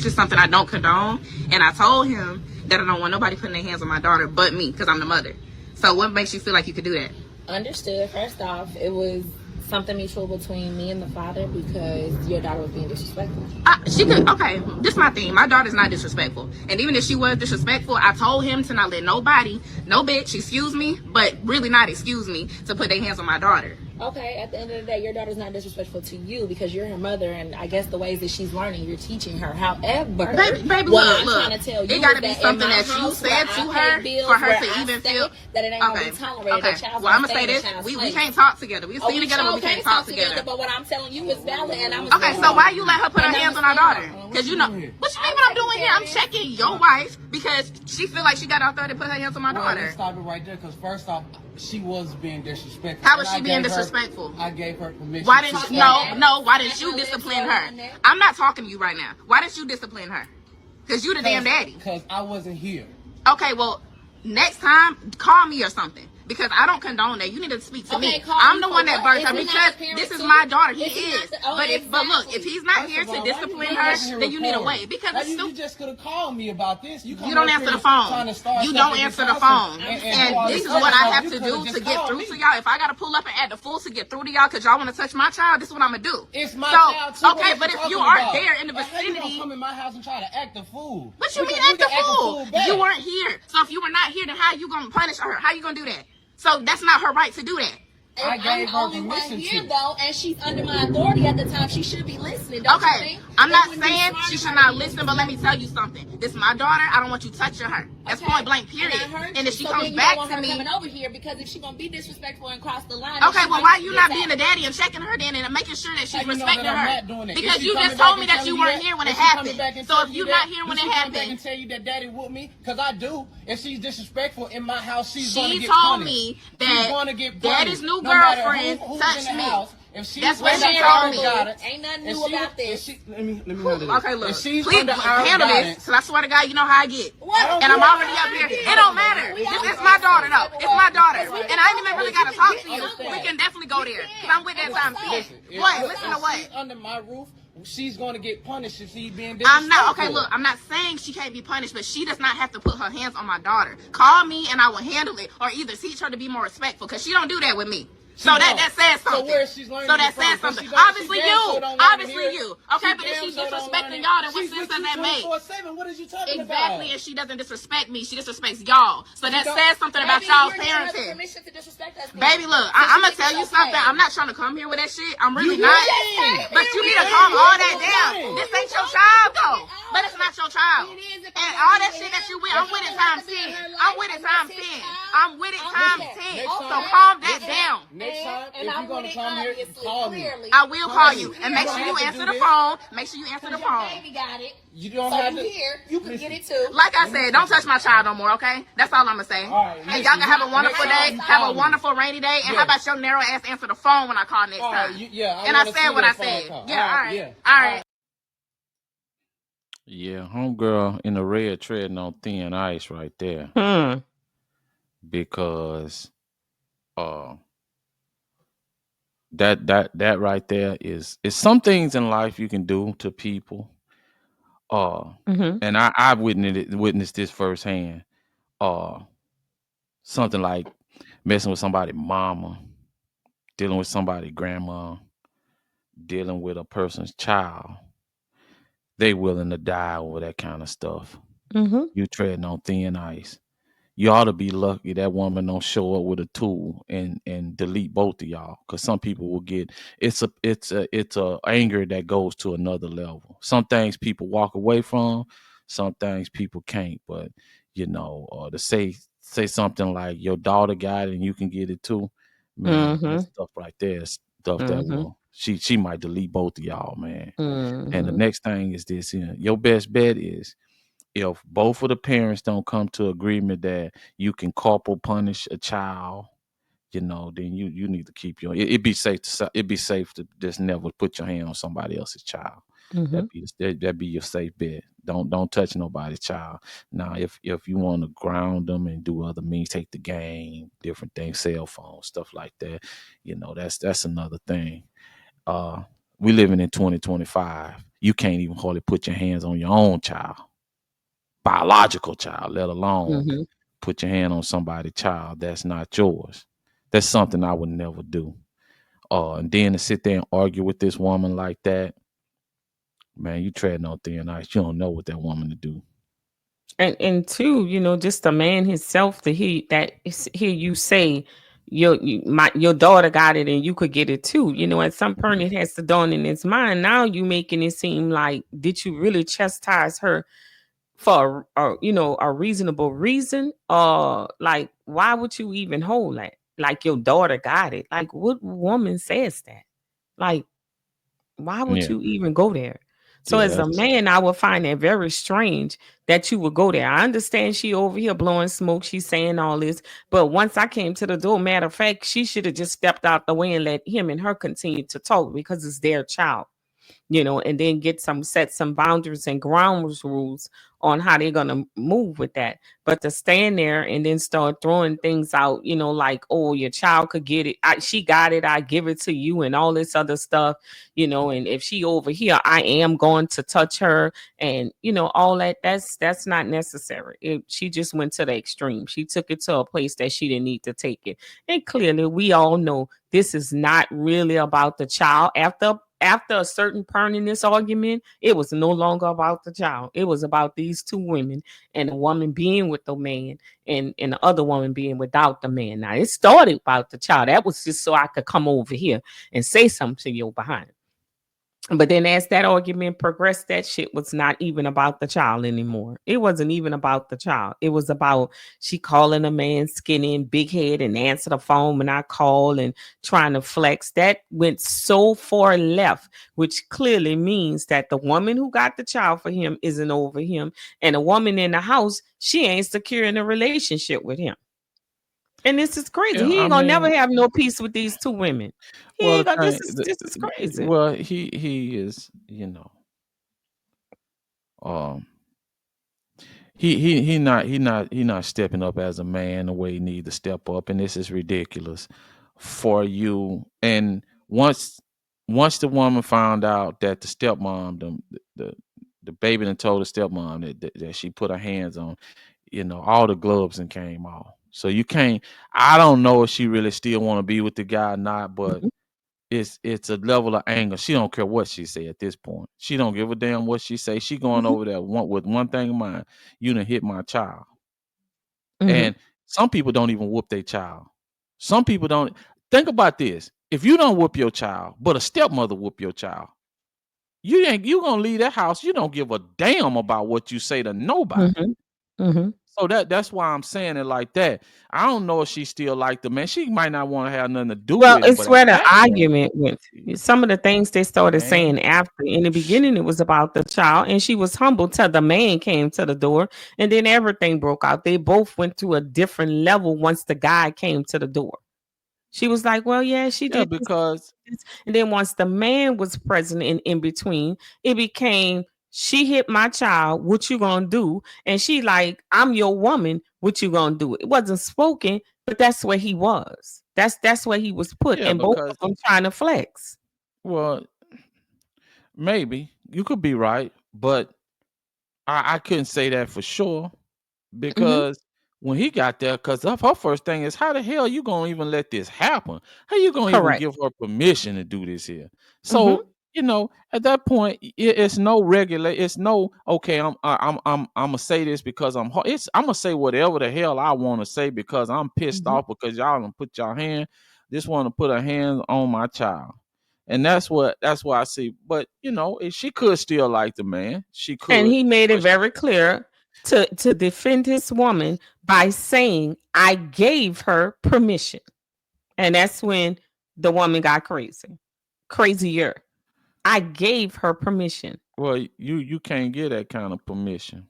just something I don't condone. And I told him that I don't want nobody putting their hands on my daughter but me, because I'm the mother. So what makes you feel like you could do that? Understood. First off, it was something mutual between me and the father because your daughter was being disrespectful. She could, okay, this is my thing. My daughter's not disrespectful. And even if she was disrespectful, I told him to not let nobody, no bitch, excuse me, but really not excuse me, to put their hands on my daughter. Okay, at the end of the day, your daughter's not disrespectful to you because you're her mother, and I guess the ways that she's learning, you're teaching her. However, baby, what look, I'm trying to tell you it gotta be that something that you said to her for her to even feel that it ain't gonna be tolerated. Okay. Well, I'm gonna say this: we can't talk together. We see together, but we can't talk together. But what I'm telling you is valid, and I'm okay. So why you let her put her hands on our daughter? Because you know what you mean. What I'm doing here? I'm checking your wife because she feel like she got out there to put her hands on my daughter. Let's stop it right there. Because first off, she was being disrespectful. How was she being disrespectful? I gave her permission. Why didn't you? No. Why didn't you discipline her? I'm not talking to you right now. Why didn't you discipline her? Because you the damn daddy. Because I wasn't here. Okay, well, next time call me or something. Because I don't condone that. You need to speak to me. I'm the one that birthed her because this is my daughter. He is. But look, if he's not here to discipline her, then you need to wait. Because you just could have called me about this. You don't answer the phone. You don't answer the phone. And this is what I have to do to get through to y'all. If I got to pull up and act the fool to get through to y'all because y'all want to touch my child, this is what I'm going to do. It's my child too. Okay, but if you aren't there in the vicinity. You don't come in my house and try to act the fool. What you mean act the fool? You weren't here. So if you were not here, then how you going to punish her? How you going to do that? So that's not her right to do that. I gave her permission here, though, and she's under my authority at the time. She should be listening. Don't you think? I'm not saying she should not listen, but let me tell you something. This is my daughter. I don't want you touching her. That's point blank, period. And if she comes back to me, coming over here because if she's gonna be disrespectful and cross the line. Okay, well, why you not being a daddy and checking her then and making sure that she's respecting her? Because you just told me that you weren't here when it happened. So if you're not here when it happened, I can tell you that daddy whooped me because I do. If she's disrespectful in my house, she's gonna get punished. She told me that daddy's new girlfriend touched me. That's what she told me. Ain't nothing new about this. Let me handle this. Okay, look. Please handle this. So I swear to God, you know how I get. And I'm already up here. It don't matter. This is my daughter, though. It's my daughter. And I ain't even really got to talk to you. We can definitely go there. Because I'm with that time. What? Listen to what? Under my roof, she's going to get punished if she's being disrespectful. I'm not. Okay, look. I'm not saying she can't be punished, but she does not have to put her hands on my daughter. Call me and I will handle it. Or either teach her to be more respectful. Because she don't do that with me. So that says something. So where she's learning that says something. Obviously you. Okay, but if she's disrespecting y'all, then what sense does that make? What is you talking about? Exactly, and she doesn't disrespect me. She disrespects y'all. So that says something about y'all's parenting. Baby, look, I'm gonna tell you something. I'm not trying to come here with that shit. I'm really not. But you need to calm all that down. This ain't your child though. But it's not your child. And all that shit that you with, I'm with it times 10. I'm with it times 10. I'm with it times 10. So calm that down. Next time, if you're gonna come here, call me. I will call you, and make sure you answer the phone. Make sure you answer the phone. Baby got it. You don't have to. You can get it too. Like I said, don't touch my child no more, okay? That's all I'm gonna say. And y'all can have a wonderful day, have a wonderful rainy day, and how about your narrow ass answer the phone when I call next time? And I said what I said. Yeah, all right. Yeah, homegirl in the red treading on thin ice right there. Because that right there is some things in life you can do to people. And I've witnessed this firsthand. Something like messing with somebody's mama, dealing with somebody's grandma, dealing with a person's child. They willing to die over that kind of stuff. You treading on thin ice. You ought to be lucky that woman don't show up with a tool and delete both of y'all. Because some people will get it's a anger that goes to another level. Some things people walk away from, some things people can't. But to say something like your daughter got it and you can get it too, man, that stuff right there is stuff that will she might delete both of y'all, man. And the next thing is this: your best bet is, if both of the parents don't come to agreement that you can corporal punish a child, then you need to keep it'd be safe to just never put your hand on somebody else's child. That'd be your safe bet. Don't touch nobody's child. Now, if you want to ground them and do other means, take the game, different things, cell phones, stuff like that, that's another thing. We living in 2025. You can't even hardly put your hands on your own child, biological child, let alone Mm-hmm. put your hand on somebody's child that's not yours. That's something I would never do. And then to sit there and argue with this woman like that, man, you treading on thin ice. You don't know what that woman to do. And two, just the man himself to hear you say your daughter got it and you could get it too. At some point it has to dawn in his mind. Now you making it seem like, did you really chastise her for a reasonable reason? Or like, why would you even hold that? Like, your daughter got it. Like, what woman says that? Like, why would Yeah, you even go there? So yeah, as a that's man, I would find it very strange that you would go there. I understand she over here blowing smoke. She's saying all this. But once I came to the door, matter of fact, she should have just stepped out the way and let him and her continue to talk, because it's their child. And then set some boundaries and ground rules on how they're gonna move with that. But to stand there and then start throwing things out, like, oh, your child could get it. She got it. I give it to you, and all this other stuff, And if she over here, I am going to touch her, and all that. That's not necessary. She just went to the extreme. She took it to a place that she didn't need to take it. And clearly, we all know this is not really about the child. After a certain point in this argument, it was no longer about the child. It was about these two women, and a woman being with the man, and the other woman being without the man. Now, it started about the child. That was just so I could come over here and say something to you behind. But then as that argument progressed, that shit was not even about the child anymore. It wasn't even about the child. It was about she calling a man skinny and big head and answer the phone when I call and trying to flex. That went so far left, which clearly means that the woman who got the child for him isn't over him. And a woman in the house, she ain't secure in a relationship with him. And this is crazy. yeah. He I ain't gonna never mean, have no peace with these two women. He well, ain't the gonna thing, this is crazy. well, he is, um, he not stepping up as a man the way he need to step up, and this is ridiculous for you. And once the woman found out that the stepmom, the the baby done told the stepmom that she put her hands on, all the gloves and came off. So you can't. I don't know if she really still want to be with the guy or not, but Mhm, it's a level of anger. She don't care what she say at this point. She don't give a damn what she say. She going mhm, over there with one thing in mind. You done hit my child. mhm, And some people don't even whoop their child. Some people don't. Think about this. If you don't whoop your child, but a stepmother whoop your child, you gonna leave that house. You don't give a damn about what you say to nobody. mhm, mhm. So that's why I'm saying it like that. I don't know if she still like the man. She might not want to have nothing to do Well, with him, it's but at where the that point, argument went. Some of the things they started man, saying after. In the beginning, it was about the child, and she was humble till the man came to the door, and then everything broke out. They both went to a different level once the guy came to the door. She was like, "Well, yeah, she yeah, did this, because this." And then once the man was present in between, it became, she hit my child. What you gonna do? And she like, I'm your woman. What you gonna do? It wasn't spoken, but that's where he was. That's where he was put, yeah, and both of because them trying to flex. well, maybe you could be right, but I couldn't say that for sure. Hmm. Because when he got there, because her first thing is, how the hell you gonna even let this happen? How you gonna even Correct. give her permission to do this here? Hmm. So at that point, it's no regulate. It's no okay. I'm gonna say this because I'm gonna say whatever the hell I want to say because I'm pissed Hmm. off because y'all done put y'all hand. Just want to put her hands on my child. And that's what I see. But if she could still like the man. She And could. he made it But very clear to defend his woman by saying, "I gave her permission," and that's when the woman got crazy, crazier. I gave her permission. well, you can't get that kind of permission.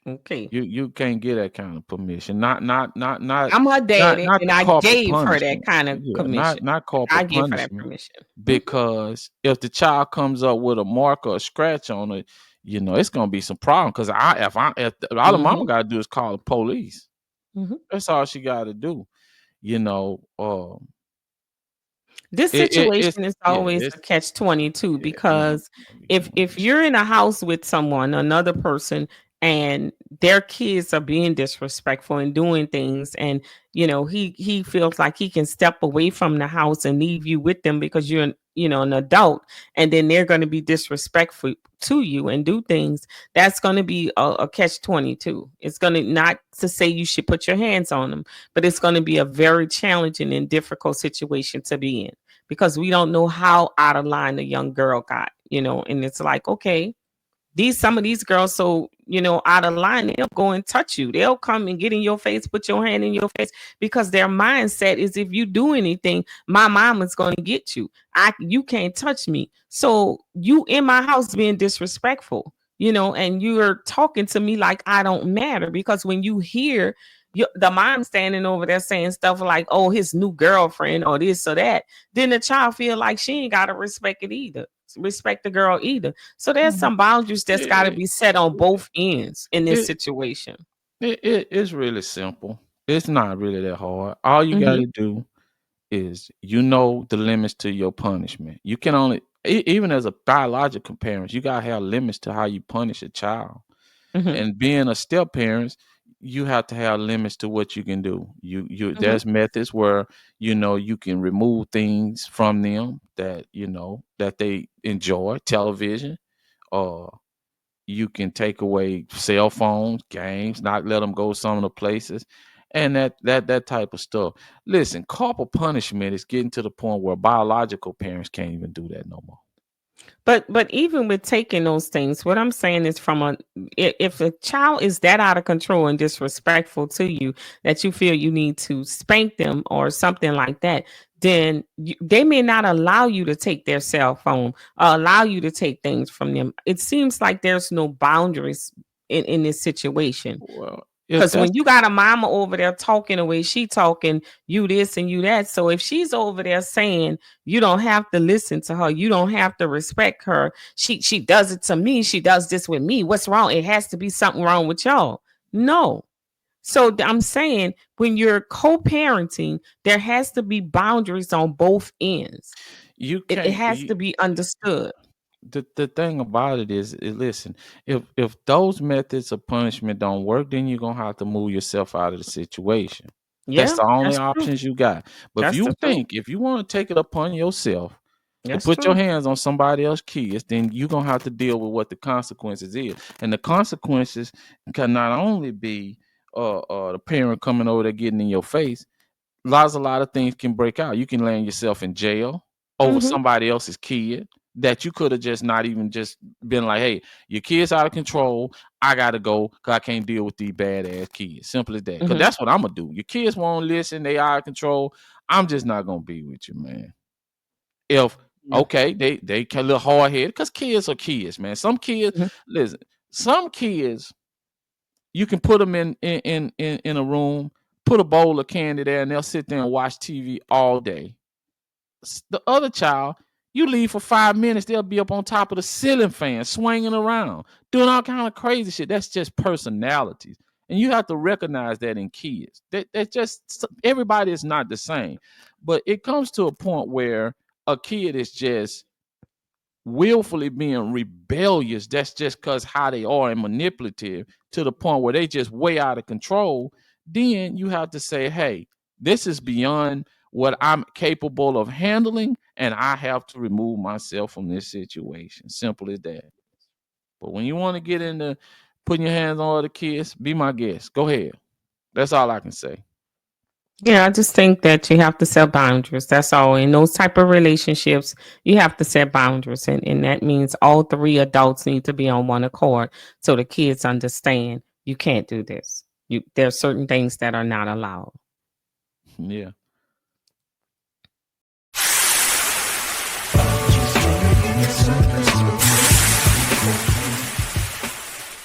Okay. You can't get that kind of permission. Not I'm her not daddy, not and the I corporal gave her that punishment. kind of Yeah, not permission. not corporal I gave her that punishment. permission. Mhm, Because if the child comes up with a mark or a scratch on it, it's gonna be some problem. Because all the mama mhm, gotta do is call the police. mhm. That's all she gotta do. You know, This It's situation is yeah, always it's a catch-22 yeah. You because if know, you're in a house with someone, another person, and their kids are being disrespectful and doing things, and he feels like he can step away from the house and leave you with them because you're an adult, and then they're going to be disrespectful to you and do things. That's going to be a catch-22. It's going to, not to say you should put your hands on them, but it's going to be a very challenging and difficult situation to be in because we don't know how out of line the young girl got, and it's like, okay, some of these girls, so out of line, they'll go and touch you. They'll come and get in your face, put your hand in your face, because their mindset is, if you do anything, my mama's going to get you. You can't touch me. So you in my house being disrespectful, and you're talking to me like I don't matter, because when you hear the mom standing over there saying stuff like, oh, his new girlfriend or this or that, then the child feel like she ain't got to respect the girl either. So there's Mhm. some boundaries that's got to It, be set on both ends in this it, situation. it's really simple. It's not really that hard. All you got Hmm. to do is the limits to your punishment. You can only even as a biological parent, you gotta have limits to how you punish a child. Hmm. And being a step parent, you have to have limits to what you can do. You Hmm. There's methods where you can remove things from them that that they enjoy, television, or you can take away cell phones, games, not let them go some of the places, and that type of stuff. Listen, corporal punishment is getting to the point where biological parents can't even do that no more. But even with taking those things, what I'm saying is, if a child is that out of control and disrespectful to you that you feel you need to spank them or something like that, then they may not allow you to take their cell phone or allow you to take things from them. It seems like there's no boundaries in this situation. Well, if Because that's when you got a mama over there talking the way she talking, you this and you that. So if she's over there saying you don't have to listen to her, you don't have to respect her. She does it to me. She does this with me. What's wrong? It has to be something wrong with y'all. No. So I'm saying, when you're co-parenting, there has to be boundaries on both ends. you It can't has to be understood. the thing about it is, listen, if those methods of punishment don't work, then you're gonna have to move yourself out of the situation. That's Yeah, the only that's true. options you got. But That's the truth. if you want to take it upon yourself to That's put your true. hands on somebody else's kids, then you're gonna have to deal with what the consequences is. And the consequences can not only be the parent coming over there getting in your face. A lot of things can break out. You can land yourself in jail over Hmm. somebody else's kid that you could have just not even just been like, hey, your kid's out of control. I gotta go because I can't deal with these bad ass kids. Simple as that. Because Hmm. that's what I'm gonna do. Your kids won't listen, they out of control. I'm just not gonna be with you, man. If Yeah. okay, they can a little hard headed because kids are kids, man. Some kids, Mhm. listen, some kids you can put them in a room, put a bowl of candy there, and they'll sit there and watch TV all day. The other child, you leave for 5 minutes, they'll be up on top of the ceiling fan, swinging around, doing all kind of crazy shit. That's just personalities, and you have to recognize that in kids. That just everybody is not the same, but it comes to a point where a kid is just willfully being rebellious. That's just because how they are and manipulative to the point where they just way out of control. Then you have to say, hey, this is beyond what I'm capable of handling, and I have to remove myself from this situation. Simple as that. But when you want to get into putting your hands on other kids, be my guest. Go ahead. That's all I can say. Yeah, I just think that you have to set boundaries. That's all. In those type of relationships, you have to set boundaries. And that means all three adults need to be on one accord so the kids understand you can't do this. There are certain things that are not allowed. Yeah.